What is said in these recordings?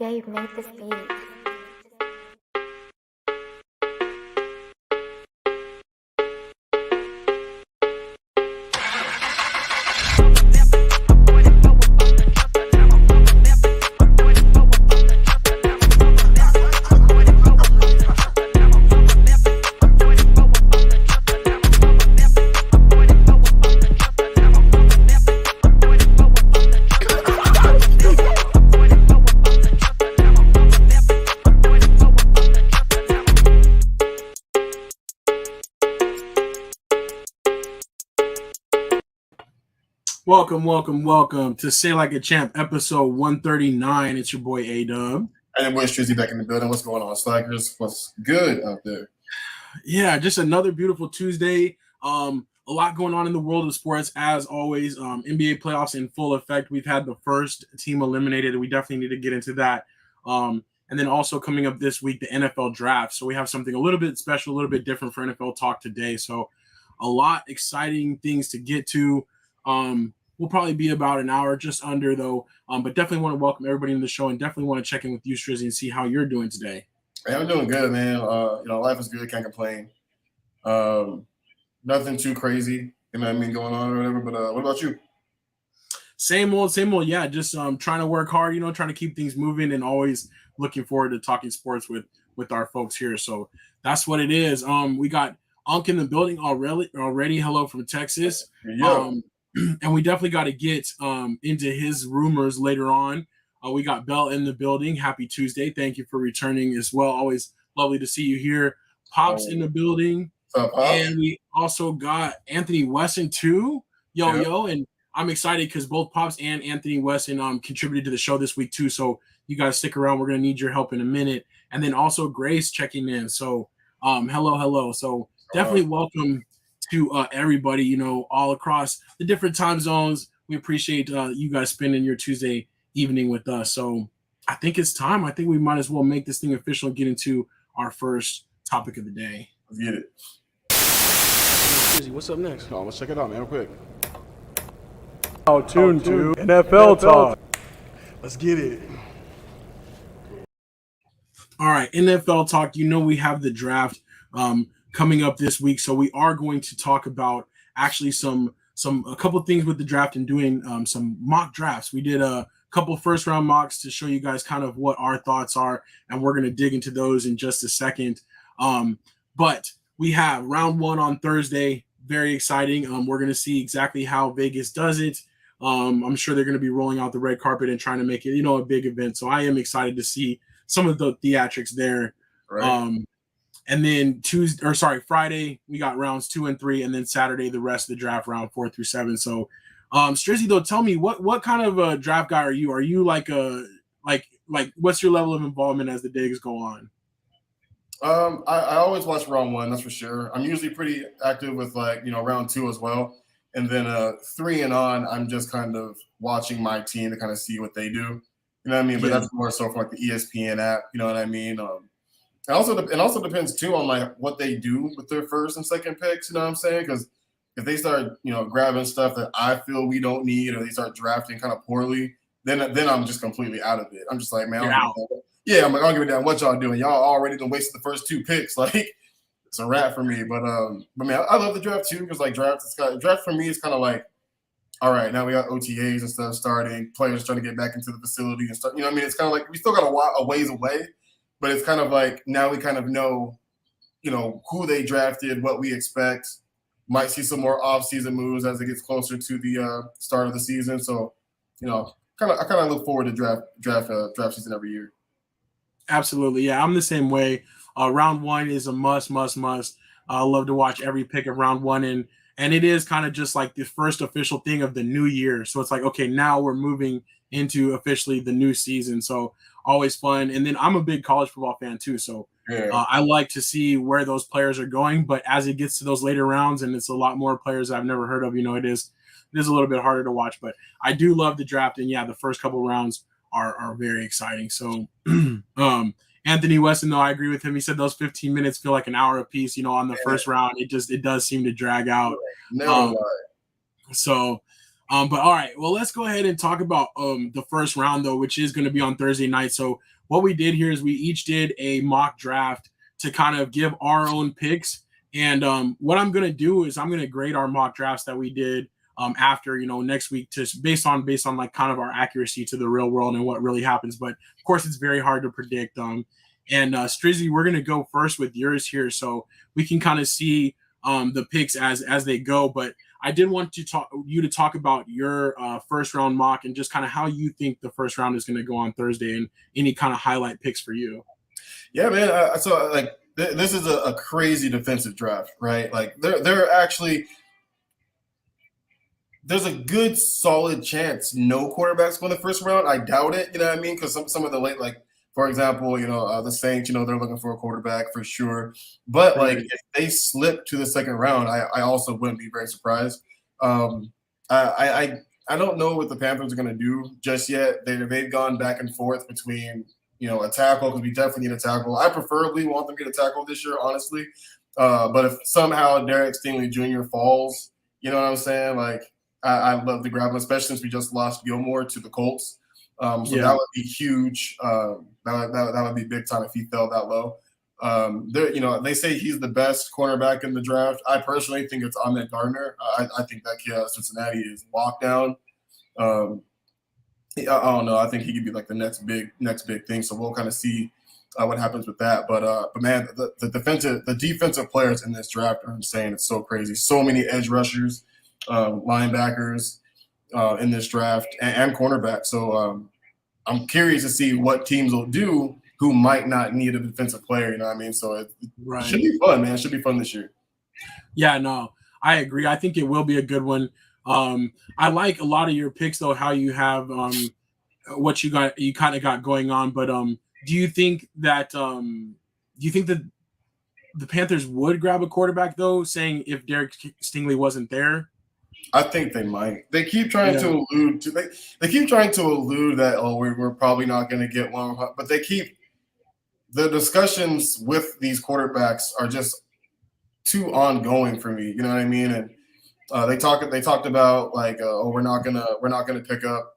Dave made this beat. Welcome to Say Like a Champ, episode 139. It's your boy A-Dub. And your boy Strizzy back in the building. What's going on, Slackers? What's good out there? Yeah, just another beautiful Tuesday. A lot going on in the world of sports, as always. NBA playoffs in full effect. We've had the first team eliminated, and we definitely need to get into that. And then also coming up this week, the NFL draft. So we have something a little bit special, a little bit different for NFL talk today. So a lot exciting things to get to. We'll probably be about an hour, just under though. But definitely want to welcome everybody in the show, and definitely want to check in with you, Strizzy, and see how you're doing today. Hey, I'm doing good, man. Life is good. Can't complain. Nothing too crazy, going on or whatever. But what about you? Same old. Yeah, just trying to work hard, trying to keep things moving, and always looking forward to talking sports with our folks here. So that's what it is. We got Unk in the building already. Hello from Texas. Yeah. And we definitely got to get into his rumors later on. We got Bell in the building. Happy Tuesday. Thank you for returning as well. Always lovely to see you here. Pops in the building. What's up, Pops? And we also got Anthony Wesson too. Yo. And I'm excited because both Pops and Anthony Wesson contributed to the show this week too. So you guys stick around. We're going to need your help in a minute. And then also Grace checking in. So hello. So definitely welcome to everybody, all across the different time zones. We appreciate you guys spending your Tuesday evening with us. So I think it's time. I think we might as well make this thing official and get into our first topic of the day. Let's get it. What's up next? Oh, let's check it out, man, real quick. Tune to NFL Talk. Let's get it. All right, NFL Talk. We have the draft coming up this week, so we are going to talk about actually a couple of things with the draft and doing some mock drafts. We did a couple first round mocks to show you guys kind of what our thoughts are, and we're going to dig into those in just a second. But we have round one on Thursday. Very exciting. We're going to see exactly how Vegas does it. I'm sure they're going to be rolling out the red carpet and trying to make it, a big event. So I am excited to see some of the theatrics there. Right. And then Friday, we got rounds 2 and 3, and then Saturday, the rest of the draft, round 4 through 7. So, Strizzy, though, tell me what kind of a draft guy are you? Are you like what's your level of involvement as the days go on? I always watch round 1, that's for sure. I'm usually pretty active with round 2 as well, and then 3 and on, I'm just kind of watching my team to kind of see what they do. You know what I mean? But that's more so from the ESPN app. You know what I mean? It also depends too on what they do with their first and second picks. You know what I'm saying? Because if they start grabbing stuff that I feel we don't need, or they start drafting kind of poorly, then I'm just completely out of it. I'm just like, man, I don't give a damn what y'all doing. Y'all already done wasted the first 2 picks. It's a wrap for me. But man, I love the draft too, because draft for me is kind of like, all right, now we got OTAs and stuff starting, players trying to get back into the facility and stuff. It's kind of like we still got a ways away. But it's kind of like now we kind of know, who they drafted, what we expect. Might see some more off-season moves as it gets closer to the start of the season. So, I kind of look forward to draft season every year. Absolutely, yeah, I'm the same way. Round 1 is a must. I love to watch every pick of round 1, and it is kind of just like the first official thing of the new year. So it's like, okay, now we're moving into officially the new season. So always fun. And then I'm a big college football fan too. So I like to see where those players are going. But as it gets to those later rounds and it's a lot more players I've never heard of, it is a little bit harder to watch. But I do love the draft. And yeah, the first couple rounds are very exciting. So Anthony Weston, though, I agree with him. He said those 15 minutes feel like an hour apiece, on the first round. It does seem to drag out. Never But all right, well, let's go ahead and talk about the first round though, which is going to be on Thursday night. So what we did here is we each did a mock draft to kind of give our own picks. And what I'm going to do is I'm going to grade our mock drafts that we did after, next week, to based on like kind of our accuracy to the real world and what really happens. But of course, it's very hard to predict. And Strizzy, we're going to go first with yours here, so we can kind of see the picks as they go. But I did want to talk about your first round mock and just kind of how you think the first round is going to go on Thursday, and any kind of highlight picks for you. Yeah, man. So like this is a crazy defensive draft, right? Like they're actually there's a good solid chance no quarterbacks go in the first round. I doubt it. You know what I mean? Because some of the late, like for example, the Saints, they're looking for a quarterback for sure. But like if they slip to the second round, I also wouldn't be very surprised. I don't know what the Panthers are going to do just yet. They've gone back and forth between a tackle, because we definitely need a tackle. I preferably want them to get a tackle this year, honestly. But if somehow Derek Stingley Jr. falls, you know what I'm saying? Like I'd love to grab him, especially since we just lost Gilmore to the Colts. That would be huge. That would be big time if he fell that low. They say he's the best cornerback in the draft. I personally think it's Ahmed Gardner. I think that kid out of Cincinnati is lockdown. I don't know. I think he could be like the next big thing. So we'll kind of see what happens with that. But man, the defensive players in this draft are insane. It's so crazy. So many edge rushers, linebackers in this draft, and cornerbacks. So I'm curious to see what teams will do who might not need a defensive player. You know what I mean? So it should be fun, man. It should be fun this year. Yeah, no, I agree. I think it will be a good one. I like a lot of your picks, though, how you have what you kind of got going on. But do you think that the Panthers would grab a quarterback, though, saying if Derek Stingley wasn't there? I think they might. They keep trying to allude to they keep trying to allude that we're probably not going to get one, but the discussions with these quarterbacks are just too ongoing for me. You know what I mean? And they talked about like we're not gonna pick up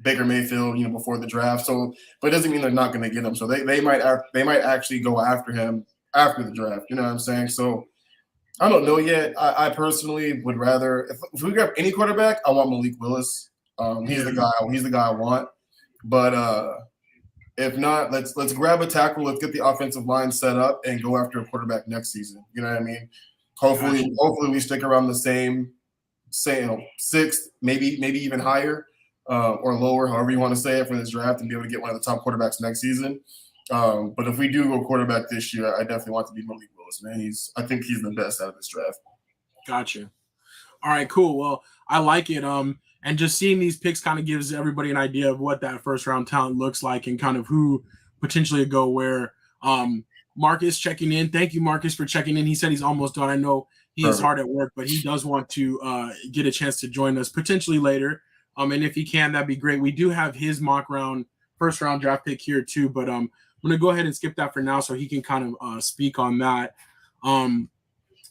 Baker Mayfield before the draft. So, but it doesn't mean they're not going to get him. So they might actually go after him after the draft. You know what I'm saying? So I don't know yet. I personally would rather if we grab any quarterback, I want Malik Willis. He's the guy. He's the guy I want. But if not, let's grab a tackle. Let's get the offensive line set up and go after a quarterback next season. You know what I mean? Hopefully we stick around the same, sixth, maybe even higher or lower, however you want to say it, for this draft, and be able to get one of the top quarterbacks next season. But if we do go quarterback this year, I definitely want to be Malik Willis, man. I think he's the best out of this draft. Gotcha. All right, cool. Well, I like it. And just seeing these picks kind of gives everybody an idea of what that first round talent looks like and kind of who potentially go where. Marcus checking in. Thank you, Marcus, for checking in. He said he's almost done. I know he is hard at work, but he does want to get a chance to join us potentially later. And if he can, that'd be great. We do have his first round draft pick here too, but I'm going to go ahead and skip that for now so he can kind of speak on that.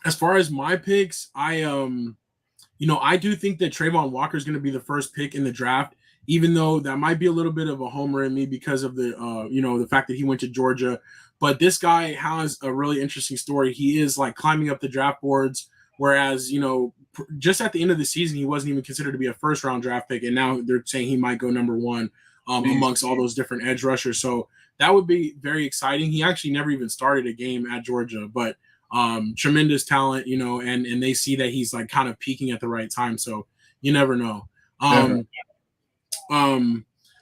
As far as my picks, I do think that Trayvon Walker is going to be the first pick in the draft, even though that might be a little bit of a homer in me because of the fact that he went to Georgia. But this guy has a really interesting story. He is like climbing up the draft boards, whereas, just at the end of the season, he wasn't even considered to be a first round draft pick. And now they're saying he might go number one amongst all those different edge rushers. So that would be very exciting. He actually never even started a game at Georgia, but tremendous talent, and they see that he's like kind of peaking at the right time. So you never know.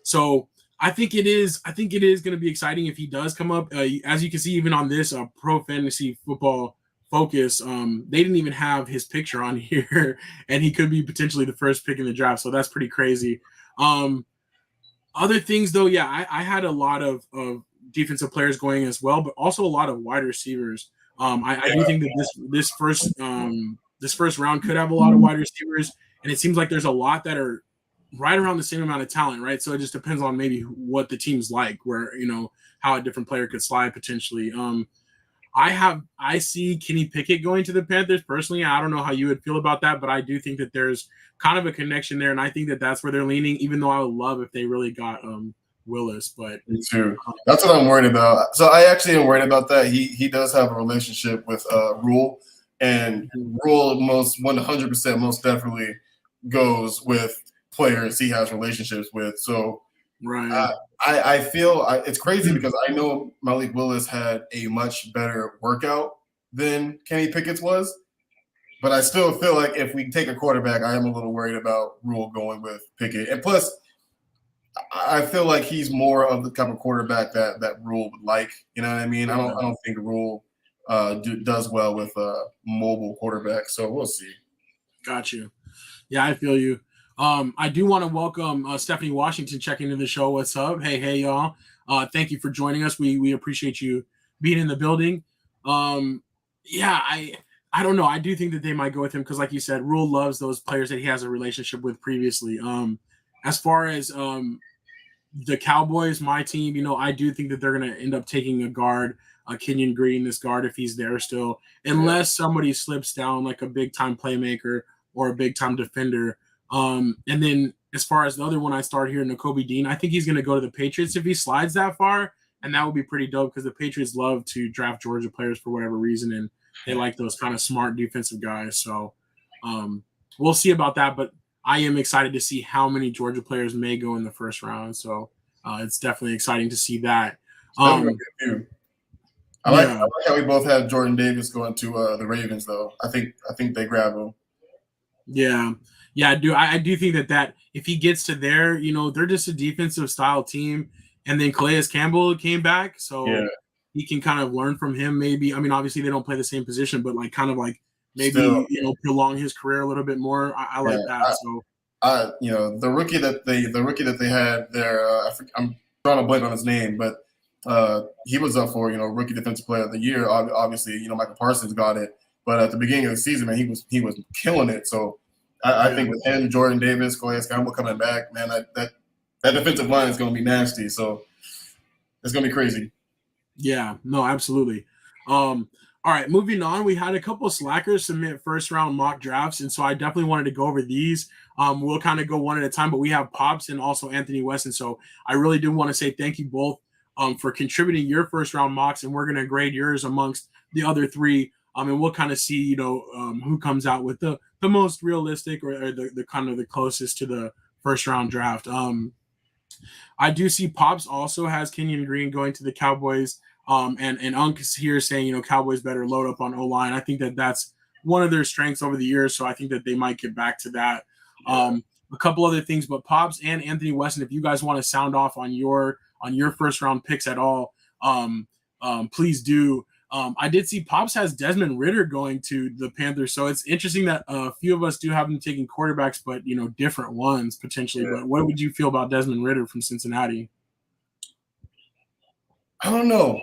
So I think it is going to be exciting if he does come up. As you can see, even on this Pro Fantasy Football Focus, they didn't even have his picture on here, and he could be potentially the first pick in the draft. So that's pretty crazy. Other things, though, I had a lot of defensive players going as well, but also a lot of wide receivers. I do think that this first round could have a lot of wide receivers, and it seems like there's a lot that are right around the same amount of talent, right? So it just depends on maybe what the team's like, where how a different player could slide potentially. I see Kenny Pickett going to the Panthers personally. I don't know how you would feel about that, but I do think that there's kind of a connection there, and I think that that's where they're leaning. Even though I would love if they really got Willis, but Me too. That's what I'm worried about. So I actually am worried about that. He does have a relationship with Rule, and Rule most 100% most definitely goes with players he has relationships with. So right. I feel it's crazy because I know Malik Willis had a much better workout than Kenny Pickett's was, but I still feel like if we take a quarterback, I am a little worried about Rule going with Pickett. And plus, I feel like he's more of the type of quarterback that Rule would like. You know what I mean? I don't think Rule does well with a mobile quarterback. So we'll see. Got you. Yeah, I feel you. I do want to welcome Stephanie Washington checking into the show. What's up? Hey, y'all. Thank you for joining us. We appreciate you being in the building. Yeah, I don't know. I do think that they might go with him because, like you said, Rule loves those players that he has a relationship with previously. As far as the Cowboys, my team, I do think that they're going to end up taking a guard, Kenyon Green, this guard, if he's there still, unless somebody slips down like a big-time playmaker or a big-time defender. And then as far as the other one I started here, Nakobe Dean, I think he's going to go to the Patriots if he slides that far, and that would be pretty dope because the Patriots love to draft Georgia players for whatever reason, and they like those kind of smart defensive guys. So we'll see about that, but I am excited to see how many Georgia players may go in the first round. So it's definitely exciting to see that. I like how we both had Jordan Davis going to the Ravens, though. I think they grab him. Yeah, I do think that if he gets to there, they're just a defensive style team, and then Calais Campbell came back, so he can kind of learn from him. Maybe obviously they don't play the same position, but maybe still, prolong his career a little bit more. I like that. The rookie that they had there, I'm drawing a blank on his name, but he was up for rookie defensive player of the year. Obviously, Michael Parsons got it, but at the beginning of the season, man, he was killing it. So I think with him, Jordan Davis, Calais Campbell coming back, man, that defensive line is going to be nasty. So it's going to be crazy. Yeah, no, absolutely. All right, moving on. We had a couple of slackers submit first-round mock drafts, and so I definitely wanted to go over these. We'll kind of go one at a time, but we have Pops and also Anthony Weston. So I really do want to say thank you both for contributing your first-round mocks, and we're going to grade yours amongst the other three. And we'll kind of see, who comes out with the most realistic or the kind of the closest to the first-round draft. I do see Pops also has Kenyon Green going to the Cowboys. And Unk is here saying, Cowboys better load up on O-line. I think that that's one of their strengths over the years, so I think that they might get back to that. A couple other things, but Pops and Anthony Weston, if you guys want to sound off on your first round picks at all, please do. I did see Pops has Desmond Ridder going to the Panthers, so it's interesting that a few of us do have them taking quarterbacks, but different ones potentially. Yeah. But what would you feel about Desmond Ridder from Cincinnati? I don't know.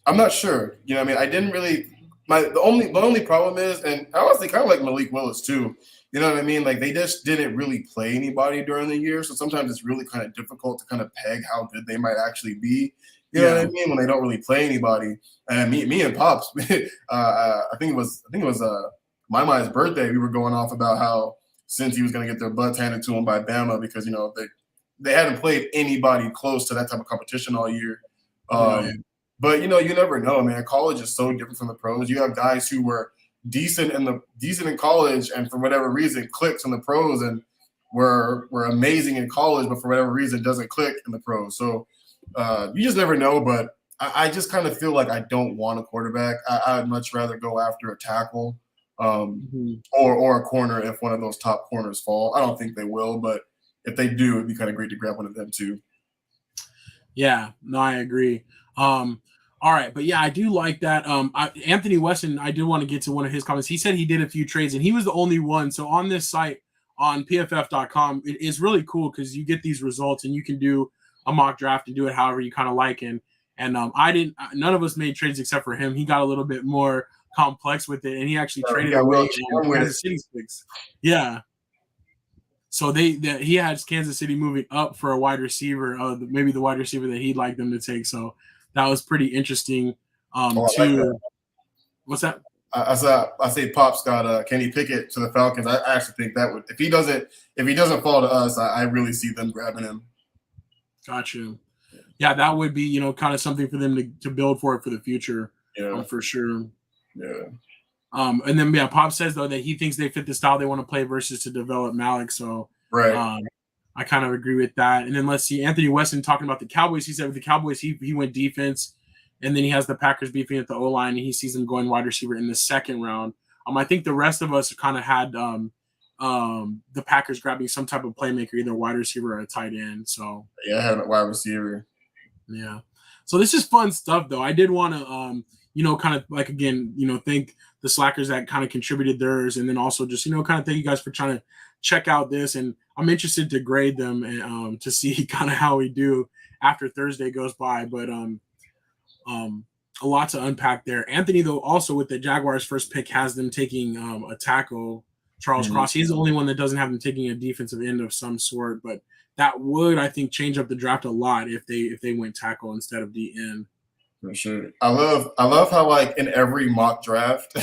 I'm not sure. I didn't really. The only problem is, and I honestly kind of like Malik Willis too. You know what I mean? Like they just didn't really play anybody during the year, so sometimes it's really kind of difficult to kind of peg how good they might actually be. You know what I mean? When they don't really play anybody. And me and Pops, I think it was Mai's birthday. We were going off about how since he was going to get their butts handed to him by Bama because they hadn't played anybody close to that type of competition all year. But you never know, man. College is so different from the pros. You have guys who were decent in college, and for whatever reason clicks in the pros, and were amazing in college, but for whatever reason doesn't click in the pros. So you just never know. But I just kind of feel like I don't want a quarterback. I'd much rather go after a tackle or a corner if one of those top corners fall. I don't think they will, but if they do, it'd be kind of great to grab one of them too. Yeah, no, I agree. All right, but yeah, I do like that. Anthony Weston, I do want to get to one of his comments. He said he did a few trades, and he was the only one. So on this site, on pff.com, it is really cool because you get these results, and you can do a mock draft and do it however you kind of like. And none of us made trades except for him. He got a little bit more complex with it, and he actually traded away Kansas City's picks. Yeah. So he had Kansas City moving up for a wide receiver, maybe the wide receiver that he'd like them to take. So that was pretty interesting. I like Too. that. What's that? I say Pop's got Kenny Pickett to the Falcons. I actually think that would if he doesn't fall to us, I really see them grabbing him. Gotcha. Yeah, that would be, kind of something for them to build for the future. Yeah, for sure. yeah. And then Pop says though that he thinks they fit the style they want to play versus to develop Malik. So Right. I kind of agree with that. And then let's see, Anthony Weston talking about the Cowboys. He said with the Cowboys, he went defense, and then he has the Packers beefing at the O-line, and he sees them going wide receiver in the second round. I think the rest of us kind of had the Packers grabbing some type of playmaker, either wide receiver or a tight end. So Yeah, I have a wide receiver. yeah. So this is fun stuff, though. I did want to, kind of like, again, thank the slackers that kind of contributed theirs, and then also just, kind of thank you guys for trying to check out this. And I'm interested to grade them and to see kind of how we do after Thursday goes by. But a lot to unpack there. Anthony, though, also with the Jaguars' first pick, has them taking a tackle, Charles Cross. He's the only one that doesn't have them taking a defensive end of some sort, but that would, I think, change up the draft a lot if they went tackle instead of the end. For sure. I love how like in every mock draft,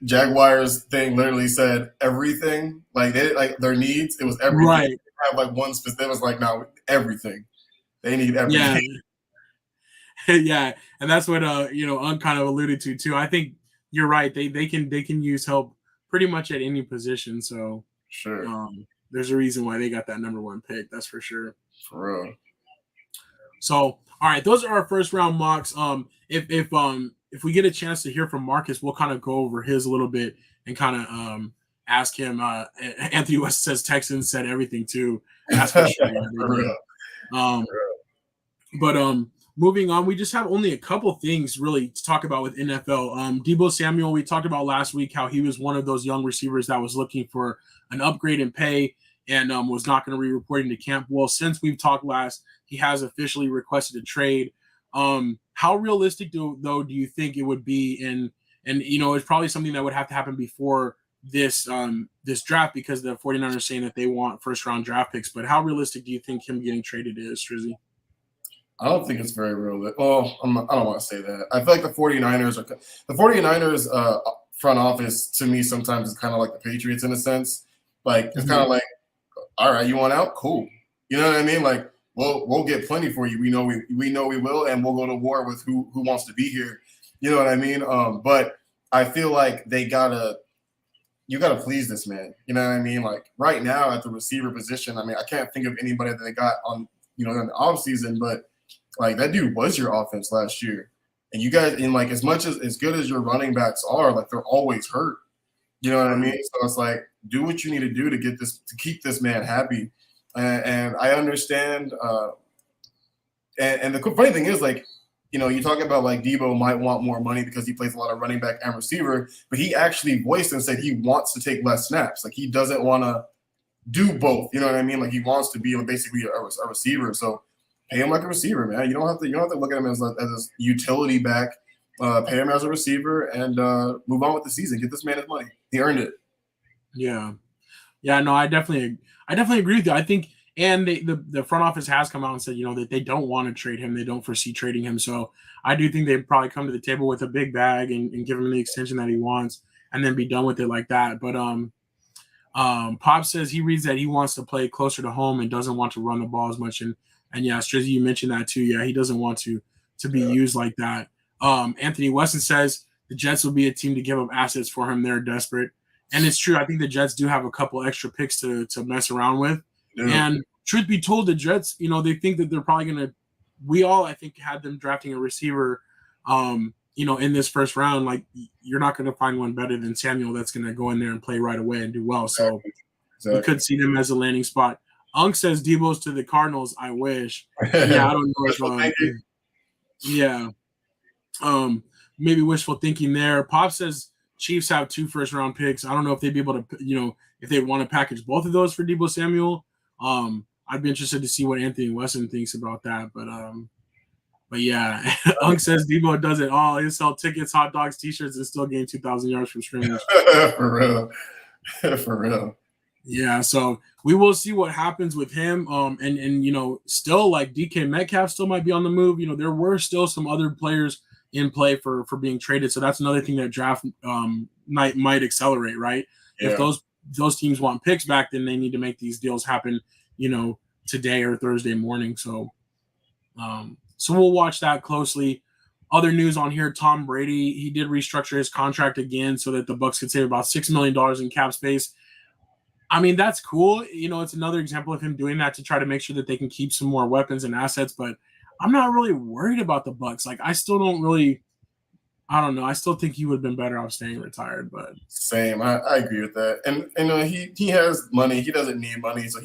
Jaguars thing literally said everything. Like they like their needs. It was everything. Right. They have like one specific. It was like no everything. They need everything. Yeah. Yeah, and that's what Un kind of alluded to too. I think you're right. They can use help pretty much at any position. So sure. There's a reason why they got that number 1 pick. That's for sure. For real. So, all right, those are our first round mocks. If we get a chance to hear from Marcus, we'll kind of go over his a little bit and kind of ask him. Anthony West says Texans said everything too. That's for sure. For real. Moving on, we just have only a couple things really to talk about with NFL. Deebo Samuel, we talked about last week how he was one of those young receivers that was looking for an upgrade in pay and was not going to be reporting to camp. Well, since we've talked last, he has officially requested a trade. How realistic do you think it would be? And it's probably something that would have to happen before this draft because the 49ers are saying that they want first round draft picks. But how realistic do you think him getting traded is, Trizzy? I don't think it's very real. Well, I don't want to say that. I feel like the 49ers front office to me sometimes is kind of like the Patriots in a sense. Like it's kind of like, all right, you want out? Cool. You know what I mean? Like, we'll get plenty for you. We know we will, and we'll go to war with who wants to be here. You know what I mean? But I feel like you gotta please this man. You know what I mean? Like right now at the receiver position, I mean, I can't think of anybody that they got on, in the offseason, but like that dude was your offense last year. And you guys, and like as good as your running backs are, like they're always hurt. You know what I mean? So it's like, do what you need to do to keep this man happy. And I understand. And the funny thing is, like, you talk about like Deebo might want more money because he plays a lot of running back and receiver, but he actually voiced and said he wants to take less snaps. Like he doesn't want to do both. You know what I mean? Like he wants to be basically a receiver. So pay him like a receiver, man. You don't have to look at him as a utility back. Pay him as a receiver and move on with the season. Get this man his money. He earned it. Yeah. No, I definitely agree with you. I think, and the front office has come out and said, that they don't want to trade him. They don't foresee trading him. So I do think they'd probably come to the table with a big bag and give him the extension that he wants and then be done with it like that. But Pop says he reads that he wants to play closer to home and doesn't want to run the ball as much. And yeah, Strizzy, you mentioned that too. Yeah, he doesn't want to be used like that. Anthony Weston says the Jets will be a team to give up assets for him. They're desperate. And it's true. I think the Jets do have a couple extra picks to mess around with. Yeah. And truth be told, the Jets, they think that they're probably going to – we all, I think, had them drafting a receiver, in this first round. Like, you're not going to find one better than Samuel that's going to go in there and play right away and do well. So we could see them as a landing spot. Unk says Deebo's to the Cardinals. I wish. Yeah, I don't know if maybe wishful thinking there. Pop says Chiefs have 2 first-round picks. I don't know if they'd be able to, if they want to package both of those for Deebo Samuel. I'd be interested to see what Anthony Weston thinks about that. But yeah, Unk says Deebo does it all. He'll sell tickets, hot dogs, T-shirts, and still gain 2,000 yards from scrimmage. For real. Yeah, so we will see what happens with him. And still like DK Metcalf still might be on the move. There were still some other players in play for being traded. So that's another thing that draft might accelerate, right? If Yeah. those teams want picks back, then they need to make these deals happen, today or Thursday morning. So we'll watch that closely. Other news on here: Tom Brady, he did restructure his contract again so that the Bucs could save about $6 million in cap space. I mean, that's cool. It's another example of him doing that to try to make sure that they can keep some more weapons and assets. But I'm not really worried about the Bucs. Like, I still don't really. I don't know. I still think he would have been better off staying retired. But Same. I agree with that. And he has money. He doesn't need money, so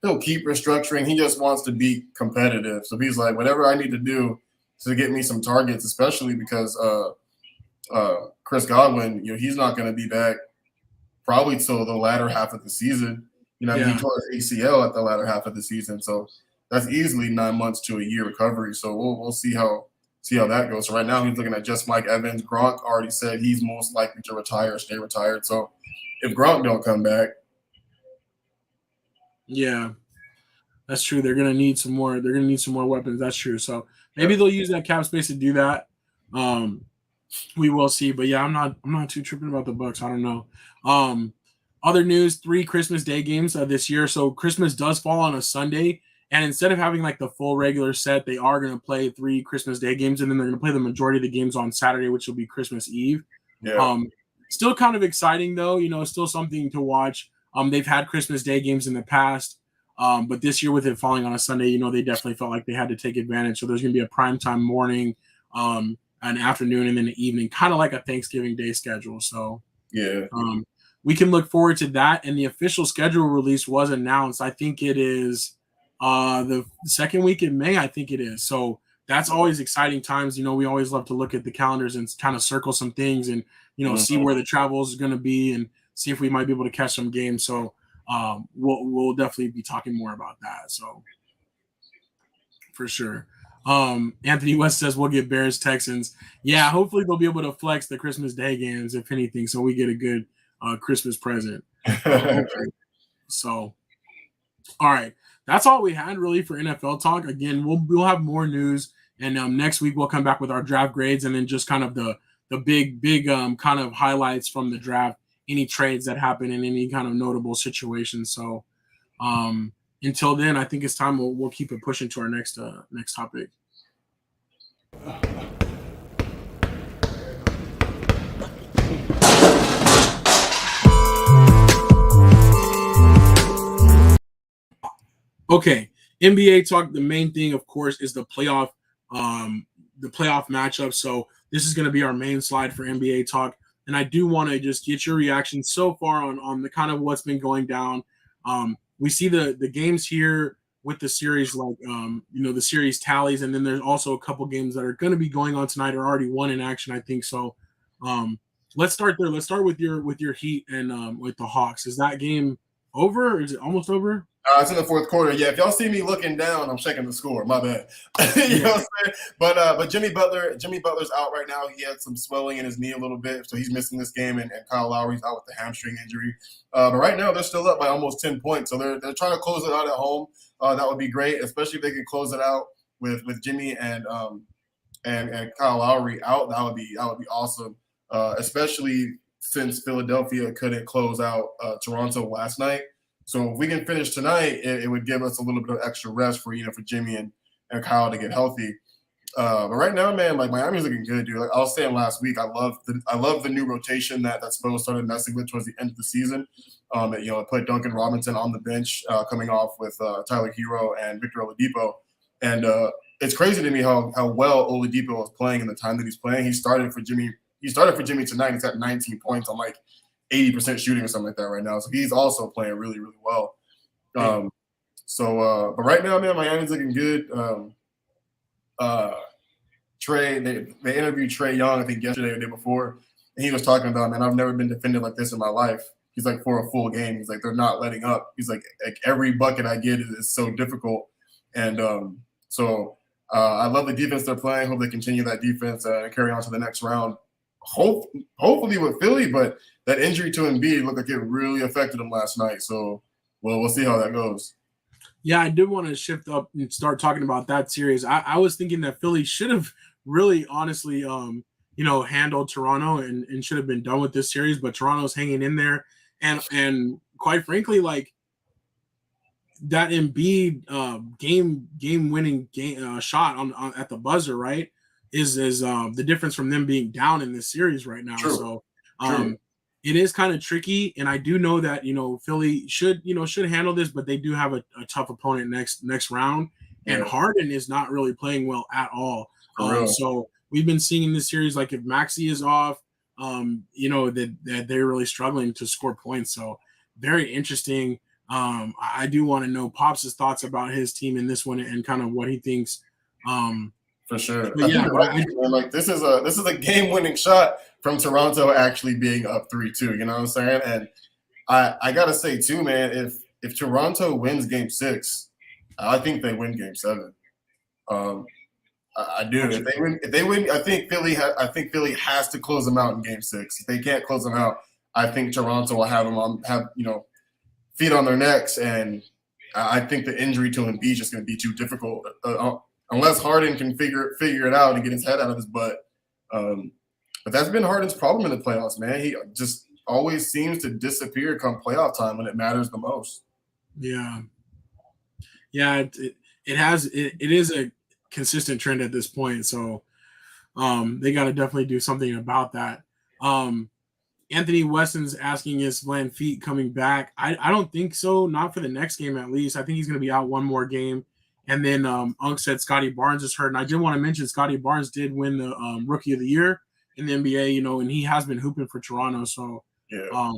he'll keep restructuring. He just wants to be competitive. So he's like, whatever I need to do to get me some targets, especially because Chris Godwin, he's not going to be back probably till the latter half of the season. He tore his ACL at the latter half of the season, so that's easily 9 months to a year recovery. So we'll see how that goes. So right now he's looking at just Mike Evans. Gronk already said he's most likely to stay retired. So if Gronk don't come back, yeah, that's true. They're gonna need some more. They're gonna need some more weapons. That's true. So maybe they'll use that cap space to do that. We will see. But yeah, I'm not too tripping about the Bucs. I don't know. Other news: 3 Christmas Day games this year. So Christmas does fall on a Sunday, and instead of having like the full regular set, they are going to play 3 Christmas Day games, and then they're going to play the majority of the games on Saturday, which will be Christmas Eve. yeah, Still kind of exciting though. Still something to watch. They've had Christmas Day games in the past, but this year with it falling on a Sunday, they definitely felt like they had to take advantage. So there's going to be a primetime morning, an afternoon, and then an evening, kind of like a Thanksgiving Day schedule. So yeah. we can look forward to that. And the official schedule release was announced. I think it is the second week in May. I think it is. So that's always exciting times. We always love to look at the calendars and kind of circle some things and, see where the travel is going to be and see if we might be able to catch some games. So we'll definitely be talking more about that. So for sure. Anthony West says we'll get Bears Texans. Yeah, hopefully they'll be able to flex the Christmas Day games, if anything, so we get a good Christmas present. So, all right, that's all we had really for NFL talk. Again, we'll have more news, and next week we'll come back with our draft grades, and then just kind of the big kind of highlights from the draft, any trades that happen, in any kind of notable situations. So, until then, I think it's time we'll keep it pushing to our next topic. Okay, NBA talk. The main thing, of course, is the playoff matchup. So this is going to be our main slide for NBA talk, and I do want to just get your reaction so far on the kind of what's been going down. We see the games here with the series, like the series tallies, and then there's also a couple games that are going to be going on tonight or already won in action, I think. So let's start there. Let's start with your Heat and with the Hawks. Is that game over? Or is it almost over? It's in the fourth quarter. Yeah, if y'all see me looking down, I'm checking the score. My bad. You know what I'm saying? But Jimmy Butler's out right now. He had some swelling in his knee a little bit, so he's missing this game. And Kyle Lowry's out with the hamstring injury. But right now they're still up by almost 10 points. So they're trying to close it out at home. That would be great, especially if they can close it out with Jimmy and Kyle Lowry out. That would be awesome. Especially since Philadelphia couldn't close out Toronto last night. So if we can finish tonight, it would give us a little bit of extra rest for Jimmy and Kyle to get healthy. But right now, man, like Miami's looking good, dude. Like I was saying last week, I love the new rotation that Spo started messing with towards the end of the season. It put Duncan Robinson on the bench, coming off with Tyler Hero and Victor Oladipo, and it's crazy to me how well Oladipo is playing in the time that he's playing. He started for Jimmy tonight. He's got 19 points on like 80% shooting or something like that right now. So he's also playing really, really well. But right now, man, Miami's looking good. Trey, they interviewed Trey Young, I think yesterday or the day before, and he was talking about, man, I've never been defended like this in my life. He's like, for a full game, he's like, they're not letting up. He's like every bucket I get is so difficult. And I love the defense they're playing. Hope they continue that defense and carry on to the next round. hopefully with Philly, but that injury to Embiid looked like it really affected him last night. So, well, we'll see how that goes. Yeah, I did want to shift up and start talking about that series. I was thinking that Philly should have really honestly handled Toronto and should have been done with this series, but Toronto's hanging in there. And quite frankly, like that Embiid game winning shot on at the buzzer, right? Is the difference from them being down in this series right now. True. So True. it is kind of tricky, and I do know that Philly should handle this, but they do have a tough opponent next round, and Yeah. Harden is not really playing well at all. For real. So we've been seeing in this series, like if Maxey is off, that they're really struggling to score points. So very interesting. I do want to know Pops' thoughts about his team in this one and kind of what he thinks. For sure. But yeah, like this is a game-winning shot from Toronto actually being up 3-2. You know what I'm saying? And I gotta say too, man, if Toronto wins Game 6, I think they win Game 7. I do. If they win, I think Philly has to close them out in Game 6. If they can't close them out, I think Toronto will have feet on their necks, and I think the injury to Embiid is just going to be too difficult unless Harden can figure it out and get his head out of his butt. But that's been Harden's problem in the playoffs, man. He just always seems to disappear come playoff time when it matters the most. Yeah. It is a consistent trend at this point, so they got to definitely do something about that. Anthony Weston's asking, is Van Fleet coming back? I don't think so, not for the next game at least. I think he's going to be out one more game. And then Unk said Scotty Barnes is hurt. And I did want to mention Scotty Barnes did win the Rookie of the Year in the NBA, and he has been hooping for Toronto. So, yeah.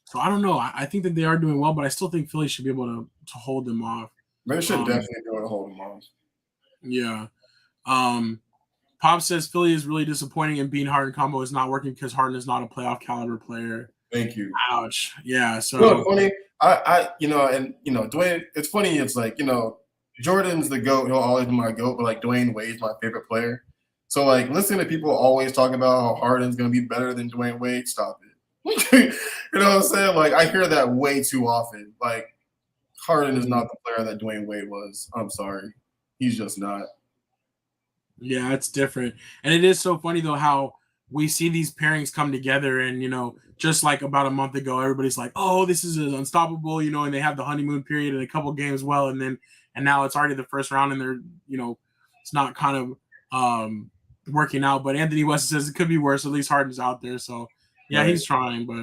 So I don't know. I think that they are doing well, but I still think Philly should be able to hold them off. They should definitely be able to hold them off. Yeah. Pop says Philly is really disappointing, and Bean Harden combo is not working because Harden is not a playoff caliber player. Thank you. Ouch. Yeah. So funny. Dwayne. It's funny. It's like Jordan's the GOAT. He'll always be my GOAT, but like Dwayne Wade's my favorite player. So like listening to people always talk about how Harden's gonna be better than Dwayne Wade. Stop it. You know what I'm saying? Like I hear that way too often. Like Harden is not the player that Dwayne Wade was. I'm sorry. He's just not. Yeah, it's different. And it is so funny, though, how we see these pairings come together. And, just like about a month ago, everybody's like, oh, this is unstoppable, and they have the honeymoon period in a couple games well. And now it's already the first round and they're, it's not kind of working out. But Anthony West says it could be worse. At least Harden's out there. So, yeah, right. He's trying. But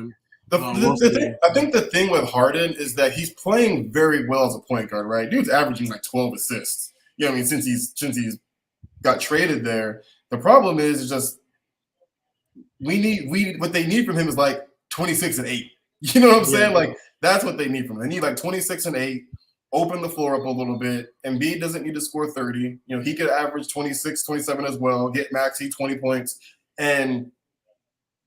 I think the thing with Harden is that he's playing very well as a point guard, right? Dude's averaging like 12 assists. You know what I mean? Since he's got traded there. The problem is just what they need from him is like 26 and 8. You know what I'm saying? Like that's what they need from him. They need like 26 and 8, open the floor up a little bit. Embiid doesn't need to score 30. He could average 26, 27 as well, get Maxey 20 points, and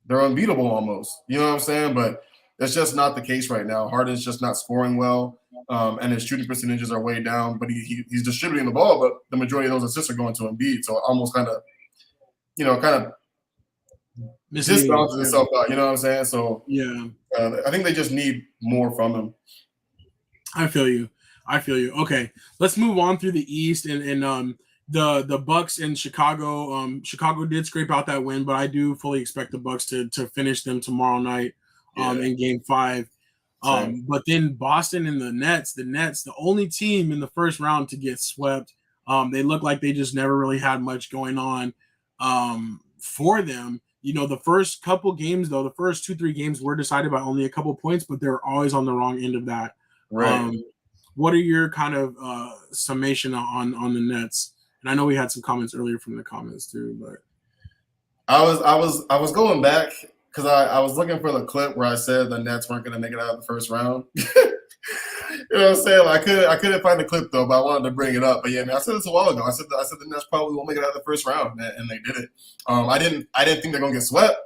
they're unbeatable almost. You know what I'm saying? But that's just not the case right now. Harden's just not scoring well. And his shooting percentages are way down, but he's distributing the ball, but the majority of those assists are going to Embiid. So it almost kind of disbalances itself out. You know what I'm saying? So yeah, I think they just need more from him. I feel you. Okay, let's move on through the East and the Bucks in Chicago. Chicago did scrape out that win, but I do fully expect the Bucks to finish them tomorrow night in Game 5. But then Boston and the Nets, the only team in the first round to get swept. They look like they just never really had much going on for them. The first couple games, though, the first 2-3 games were decided by only a couple points, but they're always on the wrong end of that. Right. What are your kind of summation on the Nets? And I know we had some comments earlier from the comments too, but I was going back because I was looking for the clip where I said the Nets weren't going to make it out of the first round. You know what I'm saying? I couldn't find the clip though, but I wanted to bring it up. But yeah, man, I said this a while ago. I said the Nets probably won't make it out of the first round, and they did it. I didn't think they're gonna get swept.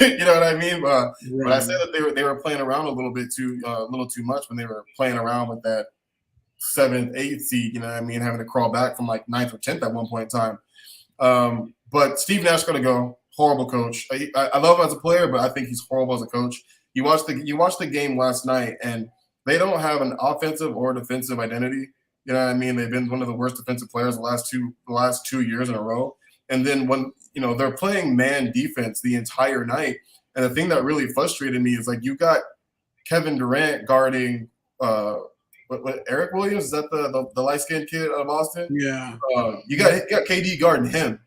You know what I mean? But I said that they were playing around a little too much when they were playing around with that 7th, 8th seed. You know what I mean? Having to crawl back from like 9th or 10th at one point in time. But Steve Nash gonna go. horrible coach. I love him as a player, but I think he's horrible as a coach. You watched the game last night, and they don't have an offensive or defensive identity. You know what I mean? They've been one of the worst defensive players the last 2 years in a row. And then when they're playing man defense the entire night, and the thing that really frustrated me is like you got Kevin Durant guarding Eric Williams, is that the light skinned kid out of Boston? Yeah. You got KD guarding him.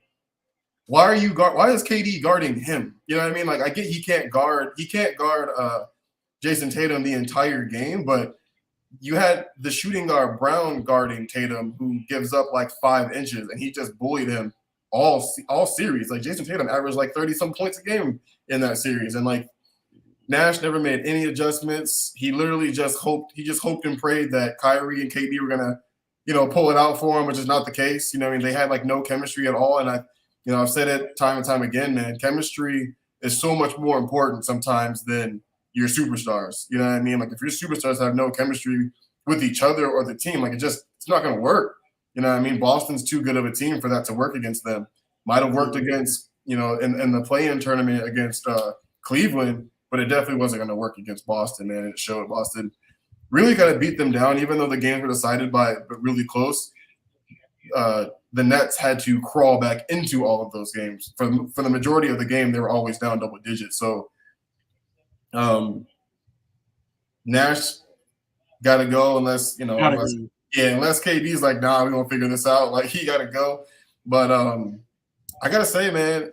Why is KD guarding him? You know what I mean? Like I get he can't guard Jason Tatum the entire game, but you had the shooting guard Brown guarding Tatum, who gives up like 5 inches, and he just bullied him all series. Like Jason Tatum averaged like 30-some points a game in that series, and like Nash never made any adjustments. He literally just hoped and prayed that Kyrie and KD were gonna, pull it out for him, which is not the case. You know what I mean? They had like no chemistry at all, and I've said it time and time again, man. Chemistry is so much more important sometimes than your superstars. You know what I mean? Like if your superstars have no chemistry with each other or the team, like it's not going to work. You know what I mean? Boston's too good of a team for that to work against them. Might have worked against, in the play-in tournament against Cleveland, but it definitely wasn't going to work against Boston, man. It showed Boston really kind of beat them down, even though the games were decided but really close. The Nets had to crawl back into all of those games. For the majority of the game, they were always down double digits. So Nash got to go unless KD's like, nah, we're going to figure this out. Like, he got to go. But I got to say, man,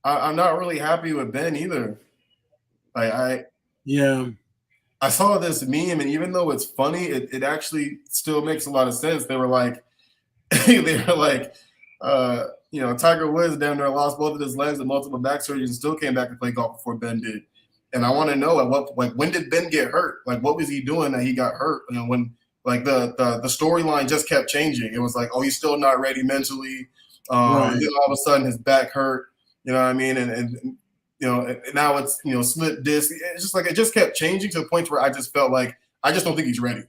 I'm not really happy with Ben either. I saw this meme, and even though it's funny, it actually still makes a lot of sense. They were like, Tiger Woods down there lost both of his legs and multiple back surgeries and still came back to play golf before Ben did. And I want to know when did Ben get hurt? Like, what was he doing that he got hurt? When like the storyline just kept changing. It was like, oh, he's still not ready mentally. Right. Then all of a sudden his back hurt. You know what I mean? And now it's slip disc. It's just like it just kept changing to the point where I just felt like I just don't think he's ready.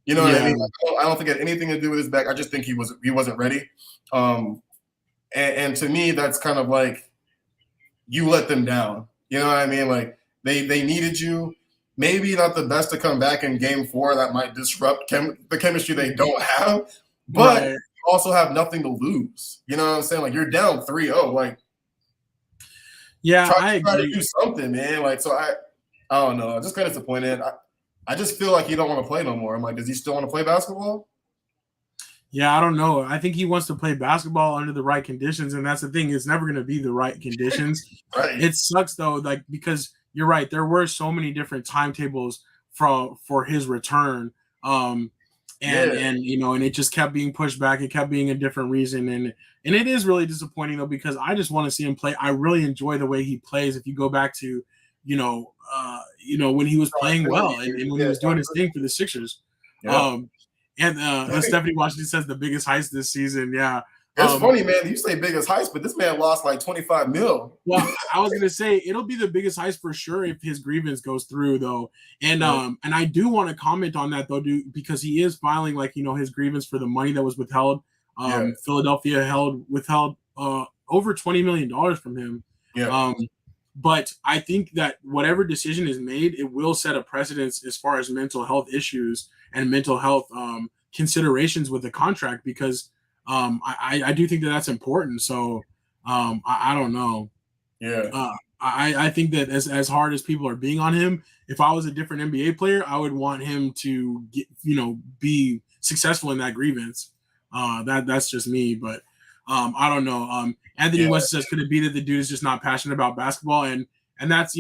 You know what I mean? Like, I don't think it had anything to do with his back. I just think he wasn't ready. And to me, that's kind of like you let them down. You know what I mean? Like they needed you. Maybe not the best to come back in game 4. That might disrupt the chemistry they don't have. But also have nothing to lose. You know what I'm saying? Like you're down 3-0. Like I agree. Try to do something, man. Like so I don't know. I'm just kind of disappointed. I just feel like he don't want to play no more. I'm like, does he still want to play basketball? Yeah, I don't know. I think he wants to play basketball under the right conditions, and that's the thing. It's never going to be the right conditions. Right. It sucks though, like because you're right. There were so many different timetables for his return, and it just kept being pushed back. It kept being a different reason, and it is really disappointing though because I just want to see him play. I really enjoy the way he plays. If you go back to when he was playing well and when he was doing his thing for the Sixers. Yeah. Stephanie Washington says the biggest heist this season. Yeah. It's funny, man. You say biggest heist, but this man lost like 25 mil. Well, I was gonna say it'll be the biggest heist for sure if his grievance goes through, though. And and I do want to comment on that though, because he is filing his grievance for the money that was withheld. Philadelphia withheld over $20 million from him. Yeah. But I think that whatever decision is made, it will set a precedence as far as mental health issues and mental health considerations with the contract because I do think that that's important. So I don't know. Yeah. I think that as hard as people are being on him, if I was a different NBA player, I would want him to be successful in that grievance. That's just me, but I don't know. Anthony West says, could it be that the dude is just not passionate about basketball? And that's,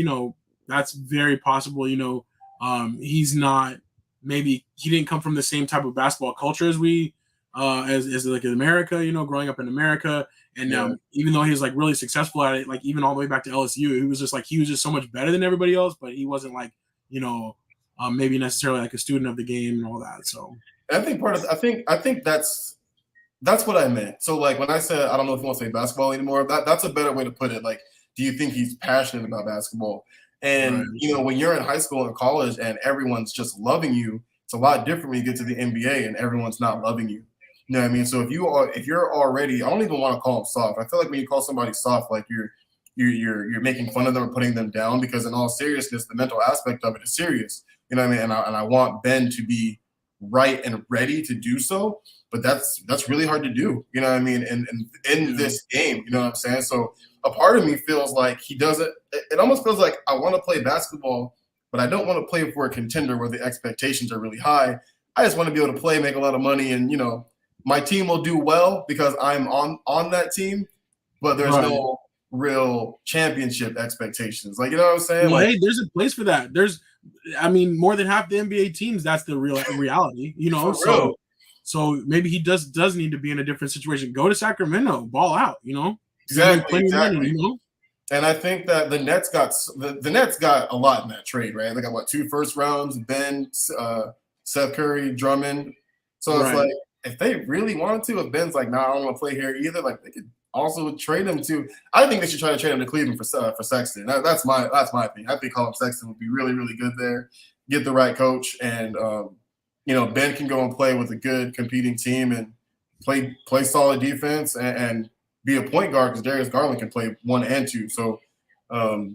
that's very possible. He's not, maybe he didn't come from the same type of basketball culture as we, as like in America, growing up in America. And even though he was like really successful at it, like even all the way back to LSU, he was just so much better than everybody else, but he wasn't like, maybe necessarily like a student of the game and all that. So I think I think that's what I meant. So like when I said, I don't know if you want to say basketball anymore, that's a better way to put it. Like, do you think he's passionate about basketball? And, when you're in high school and college and everyone's just loving you, it's a lot different when you get to the NBA and everyone's not loving you. You know what I mean? So if you're already, I don't even want to call him soft. I feel like when you call somebody soft, like you're making fun of them or putting them down, because in all seriousness, the mental aspect of it is serious. You know what I mean? And I want Ben to be right and ready to do so, but that's really hard to do. You know what I mean? And in this game, you know what I'm saying? So a part of me feels like he doesn't. It almost feels like I want to play basketball, but I don't want to play for a contender where the expectations are really high. I just want to be able to play, make a lot of money, and my team will do well because I'm on that team, but there's no real championship expectations. Like, you know what I'm saying? Well, like, hey, there's a place for that. More than half the NBA teams, that's the real reality, So maybe he does need to be in a different situation. Go to Sacramento, ball out, Exactly. Money, And I think that the Nets got a lot in that trade, right? They got 2 first rounds, Ben, Seth Curry, Drummond. So it's like, if they really wanted to, if Ben's like, nah, I don't want to play here either, like they could also trade him to. I think they should try to trade him to Cleveland for Sexton. That's my opinion. I think Colin Sexton would be really, really good there. Get the right coach, and Ben can go and play with a good competing team and play solid defense and be a point guard, because Darius Garland can play 1 and 2. So I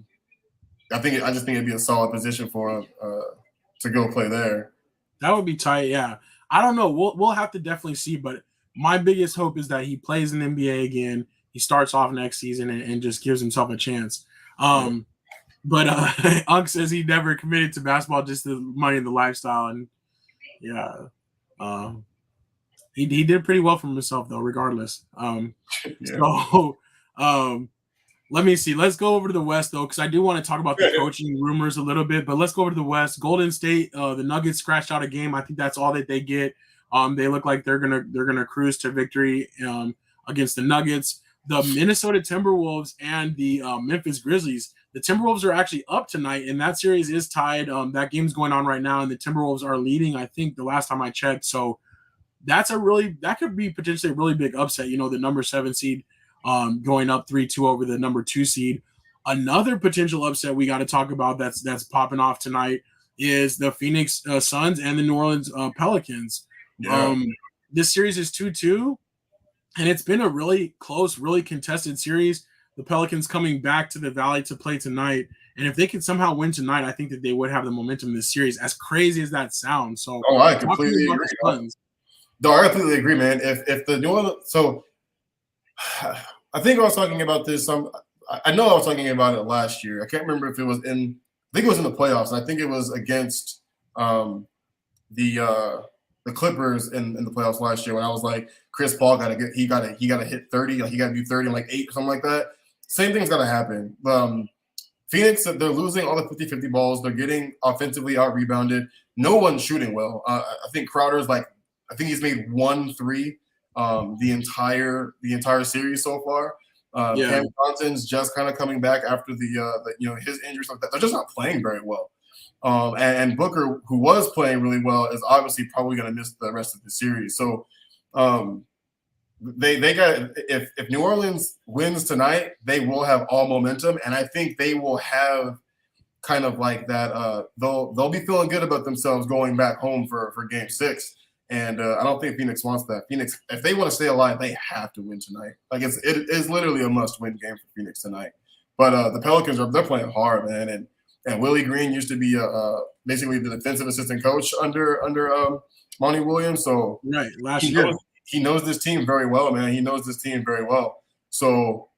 just think it'd be a solid position for him to go play there. That would be tight. Yeah, I don't know. We'll have to definitely see, but my biggest hope is that he plays in the NBA again. He starts off next season and just gives himself a chance. But Unc says he never committed to basketball, just the money and the lifestyle. And he did pretty well for himself though, regardless. So let me see. Let's go over to the West though, because I do want to talk about the coaching rumors a little bit. But let's go over to the West. Golden State, the Nuggets scratched out a game. I think that's all that they get. They look like they're gonna cruise to victory against the Nuggets. The Minnesota Timberwolves and the Memphis Grizzlies. The Timberwolves are actually up tonight, and that series is tied. That game's going on right now, and the Timberwolves are leading, I think, the last time I checked. So that could be potentially a really big upset. The number 7 seed going up 3-2 over the number 2 seed. Another potential upset we got to talk about that's popping off tonight is the Phoenix Suns and the New Orleans Pelicans. Yeah. This series is 2-2, and it's been a really close, really contested series. The Pelicans coming back to the Valley to play tonight, and if they could somehow win tonight, I think that they would have the momentum in this series, as crazy as that sounds. So, I completely agree. No, I completely agree, man. If the New Orleans, so I think I was talking about this. I know I was talking about it last year. I can't remember if it was in. I think it was in the playoffs. And I think it was against the Clippers in the playoffs last year, when I was like, Chris Paul got to hit 30, like he got to do 30 in like 8 or something like that. Same thing's got to happen. Phoenix, they're losing all the 50-50 balls. They're getting offensively out-rebounded. No one's shooting well. I think Crowder's I think he's made 1 3 the entire series so far. Cam Johnson's just kind of coming back after his injury, stuff. They're just not playing very well. And Booker, who was playing really well, is obviously probably going to miss the rest of the series. So they got, if New Orleans wins tonight, they will have all momentum, and I think they will have kind of like that. They'll be feeling good about themselves going back home for Game 6. And I don't think Phoenix wants that. Phoenix, if they want to stay alive, they have to win tonight. Like it is literally a must-win game for Phoenix tonight. But the Pelicans they're playing hard, man. And Willie Green used to be basically the defensive assistant coach under Monty Williams. So last year he knows this team very well, man. He knows this team very well. So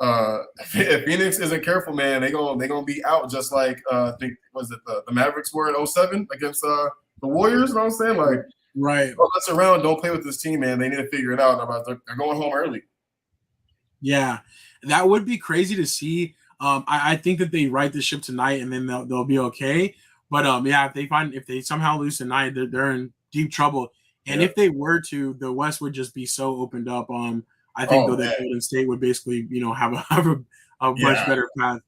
if Phoenix isn't careful, man, they're gonna be out, just like I think was it the Mavericks were in 2007 against the Warriors. You know what I'm saying? Like, don't mess around, don't play with this team, man. They need to figure it out. They're going home early. Yeah, that would be crazy to see. I think that they right the ship tonight, and then they'll be okay. But if they somehow lose tonight, they're in deep trouble. And if they were to, the West would just be so opened up. I think that Golden State would basically have a much better path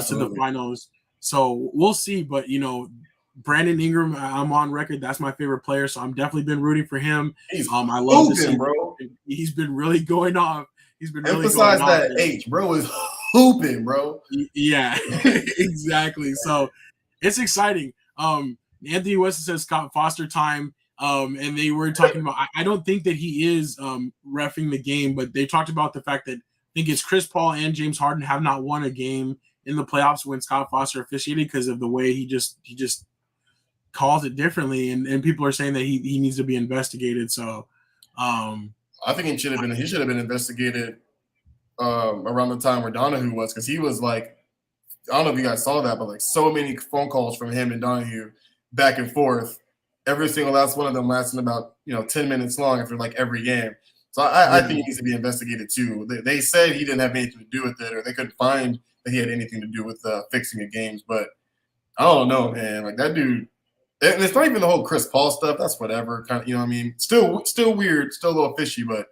to the finals. So we'll see. But Brandon Ingram, I'm on record. That's my favorite player, so I'm definitely been rooting for him. I love to see, bro. He's been really going off. He's been really emphasize going that off. H, bro, is hooping, bro. Yeah, exactly. So it's exciting. Anthony West says Scott Foster time. And they were talking about. I don't think that he is reffing the game, but they talked about the fact that think it's Chris Paul and James Harden have not won a game in the playoffs when Scott Foster officiated because of the way he just calls it differently, and people are saying that he needs to be investigated. So I think he should have been investigated around the time where Donahue was, because he was like, I don't know if you guys saw that, but like so many phone calls from him and Donahue back and forth, every single last one of them lasting about 10 minutes long after like every game. So I think he needs to be investigated too. They said he didn't have anything to do with it, or they couldn't find that he had anything to do with fixing the games. But I don't know, man. Like that dude, and it's not even the whole Chris Paul stuff. That's whatever, kind of. You know what I mean? Still weird, still a little fishy, but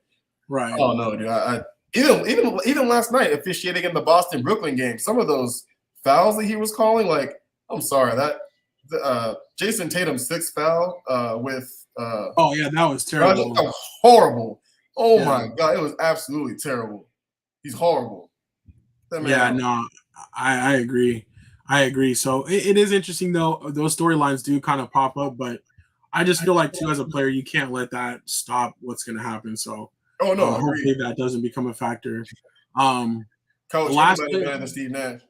right. I don't know, dude. I even last night officiating in the Boston Brooklyn game, some of those fouls that he was calling, like, I'm sorry, that Jason Tatum's sixth foul with oh yeah, that was terrible. That was horrible. Oh my God, it was absolutely terrible. He's horrible. Yeah, no, I agree. So it is interesting though. Those storylines do kind of pop up, but I just feel like too, as a player, you can't let that stop what's going to happen. So hopefully that doesn't become a factor. Coach, last Steve Nash.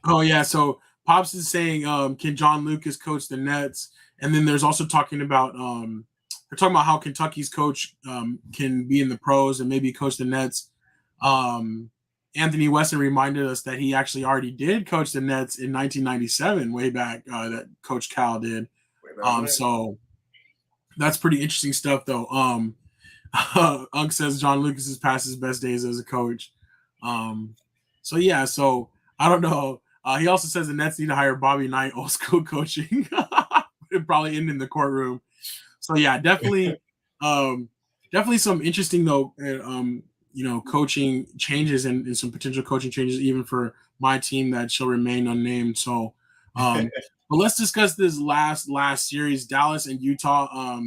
Oh yeah, so Pops is saying, can John Lucas coach the Nets? And then there's also talking about they're talking about how Kentucky's coach can be in the pros and maybe coach the Nets. Anthony Weston reminded us that he actually already did coach the Nets in 1997, way back, that Coach Cal did. So that's pretty interesting stuff, though. Unk says John Lucas is past his best days as a coach. So I don't know. He also says the Nets need to hire Bobby Knight, old school coaching. It'd probably end in the courtroom. So yeah, definitely some interesting though. Coaching changes and some potential coaching changes even for my team that shall remain unnamed. So, but let's discuss this last series, Dallas and Utah.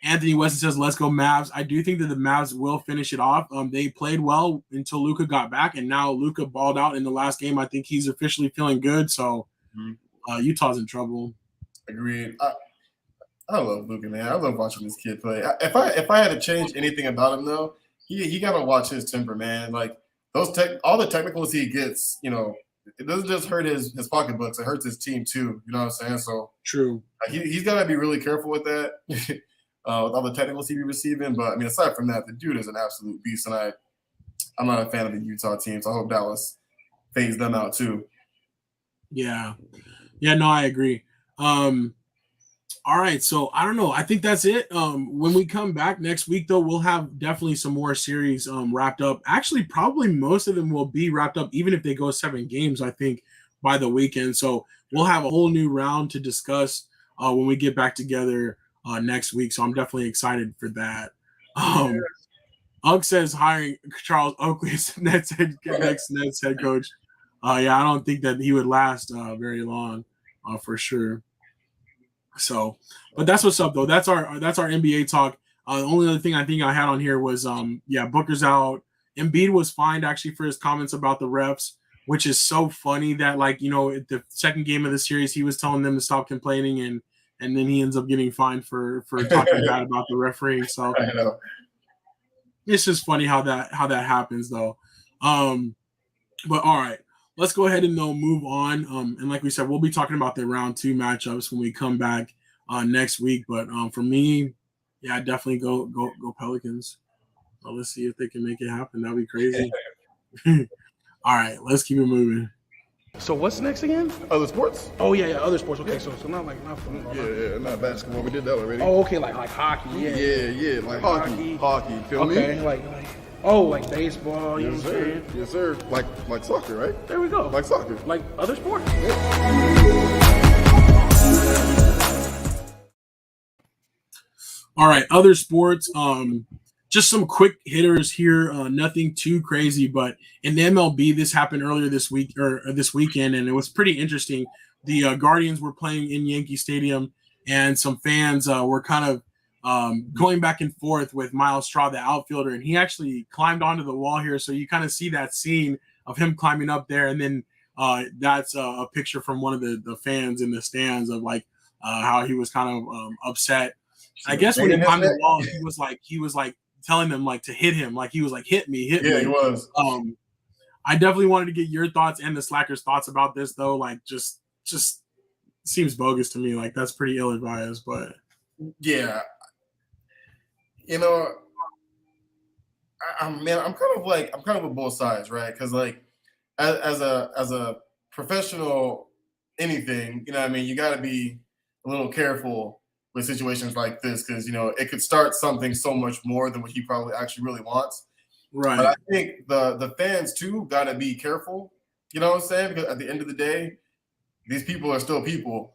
Anthony Weston says, let's go Mavs. I do think that the Mavs will finish it off. They played well until Luka got back, and now Luka balled out in the last game. I think he's officially feeling good. So Utah's in trouble. Agreed. I love Luka, man. I love watching this kid play. If I had to change anything about him, though, he got to watch his temper, man. Like all the technicals he gets, it doesn't just hurt his pocketbooks. It hurts his team too. You know what I'm saying? So true. He's got to be really careful with that, with all the technicals he be receiving. But I mean, aside from that, the dude is an absolute beast, and I'm not a fan of the Utah team. So I hope Dallas fades them out too. Yeah. No, I agree. All right, so I don't know. I think that's it. When we come back next week, though, we'll have definitely some more series wrapped up. Actually, probably most of them will be wrapped up, even if they go 7 games, I think, by the weekend. So we'll have a whole new round to discuss when we get back together next week. So I'm definitely excited for that. Ugg says hiring Charles Oakley as next Nets head coach. I don't think that he would last very long, for sure. So, but that's what's up though. That's our NBA talk. The only other thing I think I had on here was Booker's out. Embiid was fined actually for his comments about the refs, which is so funny that at the second game of the series he was telling them to stop complaining and then he ends up getting fined for talking bad about the refereeing. So I know. It's just funny how that happens though. But all right. Let's go ahead and move on. And like we said, we'll be talking about the round 2 matchups when we come back next week. But for me, definitely go Pelicans. Let's see if they can make it happen. That'd be crazy. All right, let's keep it moving. So what's next again? Other sports? Oh yeah, other sports. Okay, so not football. Yeah, not basketball. We did that already. Oh, okay, like hockey. Yeah, like hockey. Feel me? Okay, like baseball, you know what I'm saying? Yes, sir. Like soccer, right? There we go. Like soccer. Like other sports. All right, other sports. Just some quick hitters here. Nothing too crazy, but in the MLB, this happened earlier this week or this weekend, and it was pretty interesting. The Guardians were playing in Yankee Stadium, and some fans were kind of going back and forth with Miles Straw, the outfielder, and he actually climbed onto the wall here. So you kind of see that scene of him climbing up there, and then that's a picture from one of the fans in the stands of how he was kind of upset. I guess when he climbed the wall, he was like telling them like to hit him. Like he was like, hit me. Yeah, he was. I definitely wanted to get your thoughts and the Slackers' thoughts about this though. Like just seems bogus to me. Like that's pretty ill-advised, but yeah, you know, I'm kind of with both sides, right? Because like as a professional, anything, you know what I mean, you got to be a little careful with situations like this because, you know, it could start something so much more than what he probably actually really wants. right. But I think the fans too got to be careful. You know what I'm saying? Because at the end of the day, these people are still people.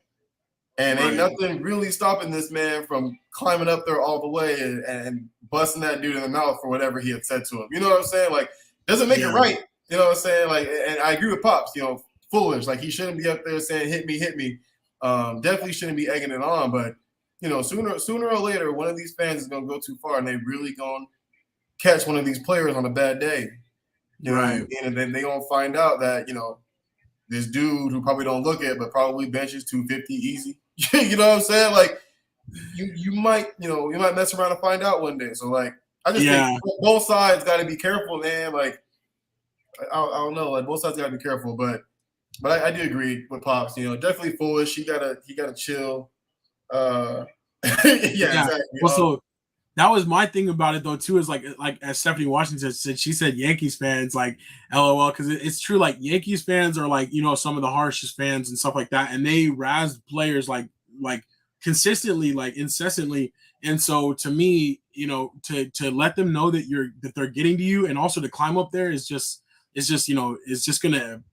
And ain't nothing really stopping this man from climbing up there all the way and busting that dude in the mouth for whatever he had said to him. You know what I'm saying? Like, doesn't make it right. You know what I'm saying? Like, and I agree with Pops, you know, foolish. Like, he shouldn't be up there saying, hit me, hit me. Definitely shouldn't be egging it on. But, you know, sooner or later, one of these fans is going to go too far and they really going to catch one of these players on a bad day. You know what I mean? And then they going to find out that, you know, this dude who probably don't look it, but probably benches 250 easy. You know what I'm saying? Like you might mess around and find out one day. So like I just think both sides got to be careful, man. Like I don't know, like both sides got to be careful. But I do agree with Pops. You know, definitely foolish. He gotta chill. Yeah, exactly. Well, so that was my thing about it though too. Is like as Stephanie Washington said, she said Yankees fans like LOL because it's true. Like Yankees fans are like, you know, some of the harshest fans and stuff like that, and they razz players like consistently, like incessantly. And so to me, you know, to let them know that they're getting to you, and also to climb up there is just you know, is just gonna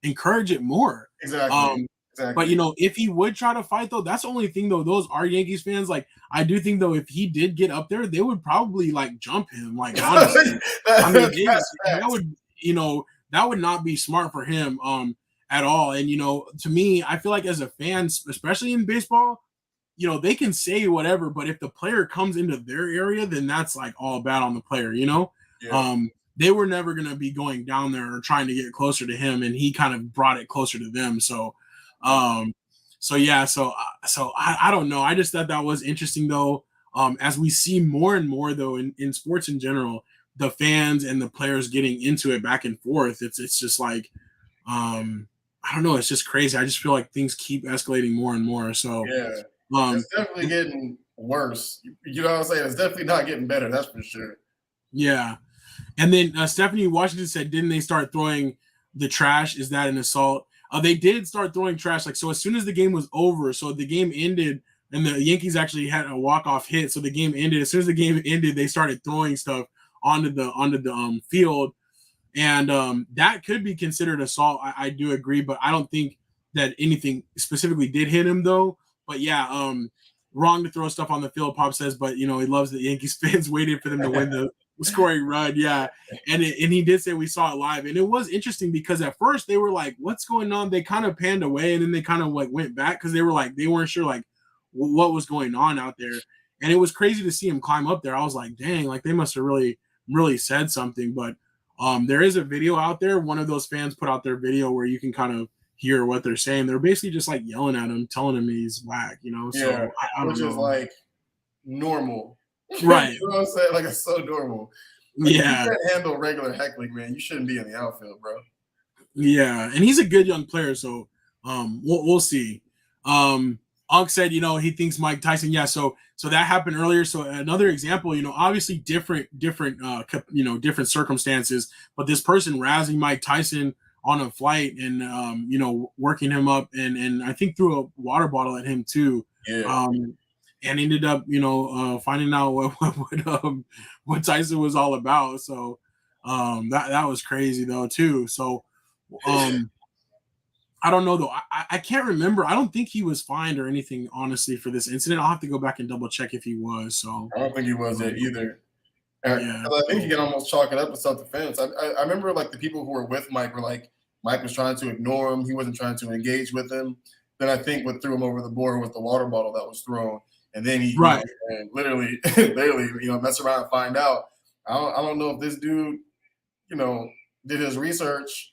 encourage it more. Exactly. But you know, if he would try to fight though, that's the only thing though. Those are Yankees fans. Like I do think though, if he did get up there, they would probably like jump him. Like honestly, I mean, that would, you know, that would not be smart for him at all. And you know, to me, I feel like as a fan, especially in baseball, you know, they can say whatever, but if the player comes into their area, then that's like all bad on the player. You know, they were never gonna be going down there or trying to get closer to him, and he kind of brought it closer to them. So I don't know. I just thought that was interesting though. As we see more and more though in sports in general, the fans and the players getting into it back and forth. It's just like I don't know. It's just crazy. I just feel like things keep escalating more and more. So it's definitely getting worse. You know what I'm saying? It's definitely not getting better. That's for sure. Yeah. And then Stephanie Washington said, didn't they start throwing the trash? Is that an assault? They did start throwing trash. Like, so as soon as the game was over, so the game ended and the Yankees actually had a walk-off hit. So the game ended. As soon as the game ended, they started throwing stuff onto the field. And that could be considered assault. I do agree, but I don't think that anything specifically did hit him though. But yeah, wrong to throw stuff on the field, Pop says, but you know, he loves the Yankees fans waiting for them to win the scoring run. Yeah. And he did say we saw it live. And it was interesting because at first they were like, what's going on? They kind of panned away and then they kind of like went back because they weren't sure like what was going on out there. And it was crazy to see him climb up there. I was like, dang, like they must have really, really said something. But there is a video out there. One of those fans put out their video where you can kind of hear what they're saying. They're basically just like yelling at him, telling him he's whack, you know? So I don't know. Is like normal. Right. You know what I'm saying? Like it's so normal. Like, yeah. You can't handle regular heckling, man. You shouldn't be in the outfield, bro. Yeah. And he's a good young player. So we'll see. Unk said, you know, he thinks Mike Tyson. Yeah. So that happened earlier. So another example, you know, obviously different circumstances, but this person razzing Mike Tyson on a flight and, you know, working him up and I think threw a water bottle at him too. Yeah. And ended up, you know, finding out what Tyson was all about. So that was crazy though too. So I don't know though. I can't remember. I don't think he was fined or anything, honestly, for this incident. I'll have to go back and double check if he was. So I don't think he was there either. Yeah. I think you can almost chalk it up with self-defense. I remember like the people who were with Mike were like, Mike was trying to ignore him. He wasn't trying to engage with him. Then I think what threw him over the board was the water bottle that was thrown. And then he and literally, you know, mess around and find out. I don't know if this dude, you know, did his research,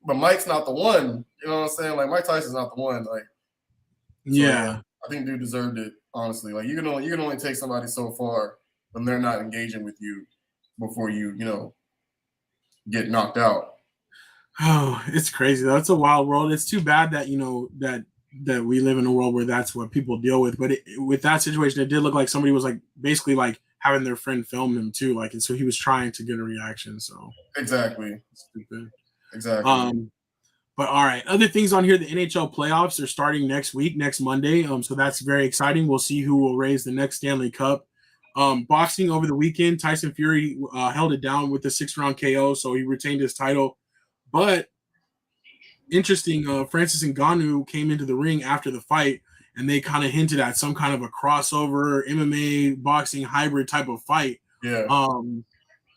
but Mike's not the one. You know what I'm saying? Like Mike Tyson's not the one. Like, yeah, I think dude deserved it. Honestly, like you can only take somebody so far when they're not engaging with you before you get knocked out. Oh, it's crazy though. It's a wild world. It's too bad that that we live in a world where that's what people deal with. But with that situation, it did look like somebody was like basically like having their friend film him too, like, and so he was trying to get a reaction. So Exactly. stupid. Exactly. But all right, other things on here. The NHL playoffs are starting next week, next Monday. So that's very exciting. We'll see who will raise the next Stanley Cup. Boxing over the weekend, Tyson Fury held it down with the 6th-round KO, so he retained his title. But interesting, Francis Ngannou came into the ring after the fight, and they kind of hinted at some kind of a crossover MMA boxing hybrid type of fight. Yeah.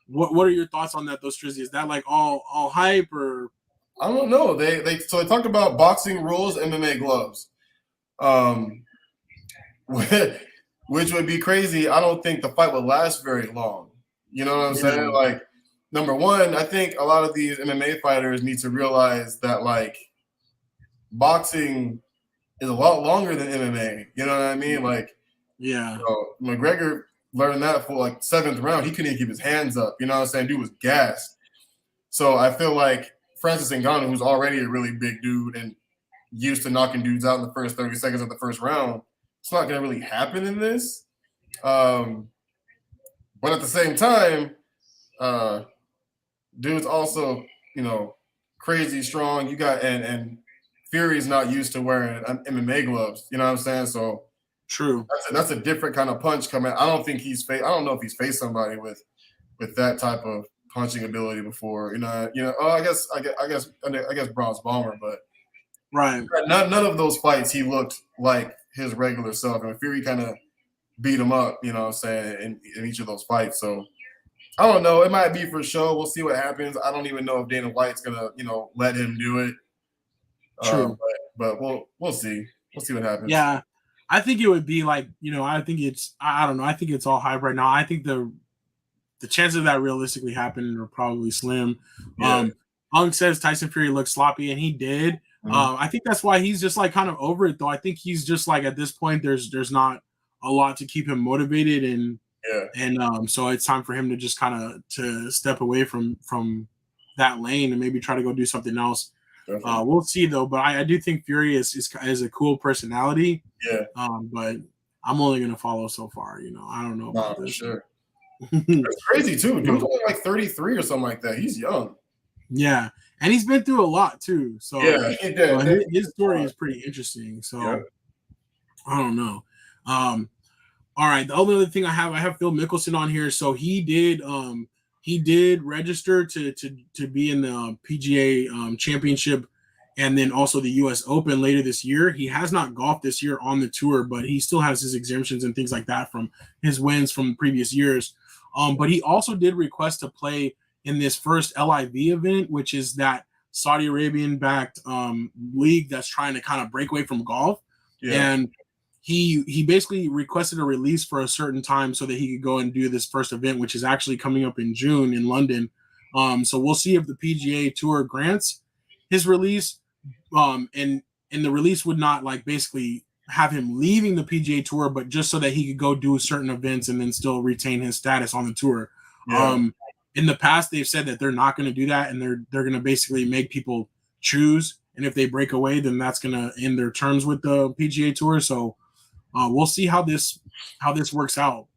What are your thoughts on that, though, Strizzy? Is that like all hype or? I don't know. They talked about boxing rules, MMA gloves, which would be crazy. I don't think the fight would last very long. You know what I'm saying? Like, number one, I think a lot of these MMA fighters need to realize that like boxing is a lot longer than MMA. You know what I mean? Like, yeah. So McGregor learned that for like 7th round. He couldn't even keep his hands up. You know what I'm saying? Dude was gassed. So I feel like Francis Ngannou, who's already a really big dude and used to knocking dudes out in the first 30 seconds of the first round, it's not going to really happen in this. But at the same time, dude's also, crazy strong. You got and Fury's not used to wearing MMA gloves. You know what I'm saying? So true. That's a different kind of punch coming. I don't know if he's faced somebody with that type of punching ability before. I guess Bronze Bomber, but right. None of those fights he looked like his regular self, and Fury kind of beat him up. You know what I'm saying, in each of those fights. So I don't know. It might be for show. We'll see what happens. I don't even know if Dana White's gonna let him do it. True. But we'll see. We'll see what happens. Yeah. I think it would be like, I think I don't know. I think it's all hype right now. I think the chances of that realistically happening are probably slim. Yeah. Hung says Tyson Fury looked sloppy, and he did. Mm-hmm. I think that's why he's just like kind of over it, though. I think he's just like at this point, there's not a lot to keep him motivated, and so it's time for him to just kind of to step away from that lane and maybe try to go do something else. We'll see though, but I do think Fury is a cool personality. Yeah. But I'm only gonna follow so far. I don't know about this. For sure. It's crazy too. Dude's only like 33 or something like that. He's young. Yeah, and he's been through a lot too. So yeah, he did. His story is pretty interesting. So yeah. I don't know. All right, the only other thing I have Phil Mickelson on here. So he did register to be in the PGA Championship and then also the U.S. Open later this year. He has not golfed this year on the tour, but he still has his exemptions and things like that from his wins from previous years. But he also did request to play in this first LIV event, which is that Saudi Arabian-backed league that's trying to kind of break away from golf. Yeah. And he basically requested a release for a certain time so that he could go and do this first event, which is actually coming up in June in London. So we'll see if the PGA Tour grants his release. And the release would not like basically have him leaving the PGA Tour, but just so that he could go do certain events and then still retain his status on the tour. Yeah. In the past, they've said that they're not going to do that, and they're going to basically make people choose. And if they break away, then that's going to end their terms with the PGA Tour. So we'll see how this works out.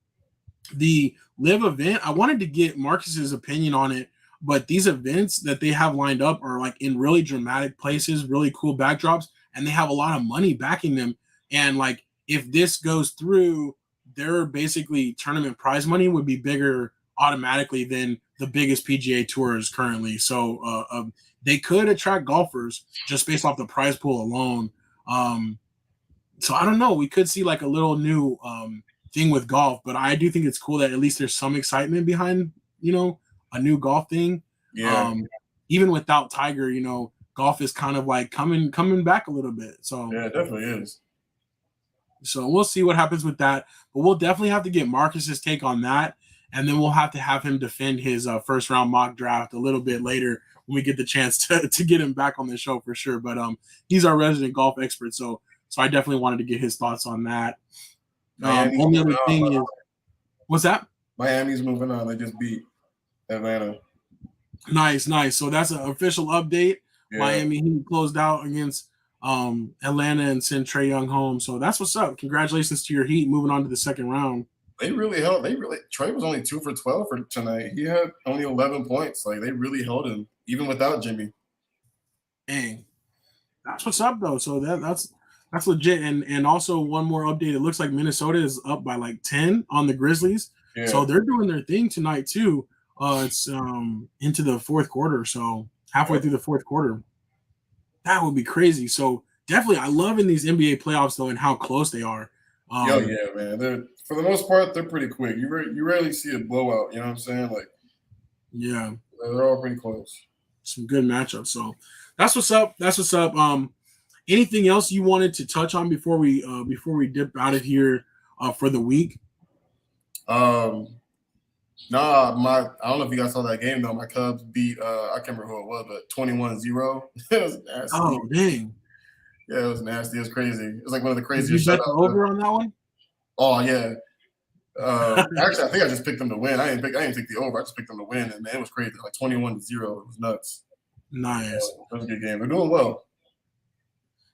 The live event, I wanted to get Marcus's opinion on it, but these events that they have lined up are like in really dramatic places, really cool backdrops, and they have a lot of money backing them. And like if this goes through, their basically tournament prize money would be bigger automatically than the biggest PGA tours currently. So they could attract golfers just based off the prize pool alone. So I don't know. We could see like a little new thing with golf, but I do think it's cool that at least there's some excitement behind, a new golf thing. Yeah. Even without Tiger, golf is kind of like coming back a little bit. So yeah, it definitely is. So we'll see what happens with that, but we'll definitely have to get Marcus's take on that. And then we'll have to have him defend his first round mock draft a little bit later when we get the chance to get him back on the show for sure. But he's our resident golf expert. So I definitely wanted to get his thoughts on that. Only other thing is, what's that? Miami's moving on. They just beat Atlanta. Nice. So that's an official update. Yeah. Miami Heat closed out against Atlanta and sent Trae Young home. So that's what's up. Congratulations to your Heat moving on to the second round. They really held. Trae was only 2 for 12 for tonight. He had only 11 points. Like, they really held him, even without Jimmy. Dang. That's what's up though. So that's legit. And also one more update. It looks like Minnesota is up by like 10 on the Grizzlies. Yeah. So they're doing their thing tonight too. It's into the fourth quarter. So halfway through the fourth quarter. That would be crazy. So definitely, I love in these NBA playoffs though and how close they are. Yeah, man. They're, for the most part, they're pretty quick. You rarely see a blowout. You know what I'm saying? Like, yeah, they're all pretty close. Some good matchups. So that's what's up. Anything else you wanted to touch on before we dip out of here for the week? Nah, I don't know if you guys saw that game though. My Cubs beat I can't remember who it was, but 21-0. It was nasty. Oh dang. Yeah, it was nasty. It was crazy. It was like one of the Did craziest you bet shutouts. the over on that one? Oh yeah. Actually, I think I just picked them to win. I didn't take the over. I just picked them to win, and man, it was crazy. Like 21-0. It was nuts. Nice. It was a good game. They're doing well.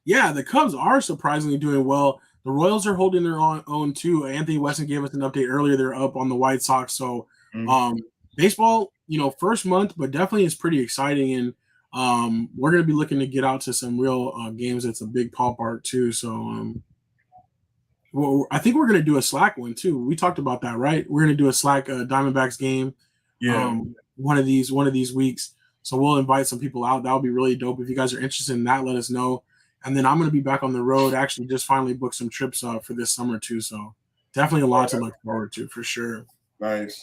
Yeah, the Cubs are surprisingly doing well. The Royals are holding their own too. Anthony Weston gave us an update earlier. They're up on the White Sox. So baseball, first month, but definitely is pretty exciting. And we're going to be looking to get out to some real games. It's a big ballpark too. So I think we're going to do a SLAC one too. We talked about that, right? We're going to do a SLAC Diamondbacks game. Yeah. One of these weeks. So we'll invite some people out. That'll be really dope. If you guys are interested in that, let us know. And then I'm going to be back on the road. Actually, just finally booked some trips for this summer too. So definitely a lot to look forward to for sure. Nice.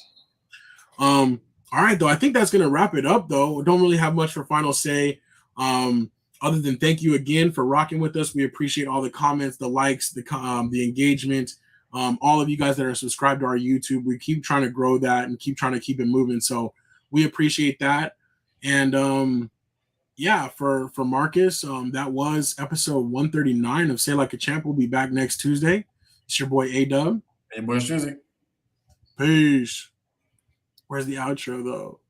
All right, though. I think that's going to wrap it up, though. Don't really have much for final say. Other than thank you again for rocking with us. We appreciate all the comments, the likes, the engagement. All of you guys that are subscribed to our YouTube. We keep trying to grow that and keep trying to keep it moving. So we appreciate that. And yeah, for Marcus, that was episode 139 of Say Like a Champ. We'll be back next Tuesday. It's your boy A-Dub. Hey, boy, Shizzy. Peace. Where's the outro, though?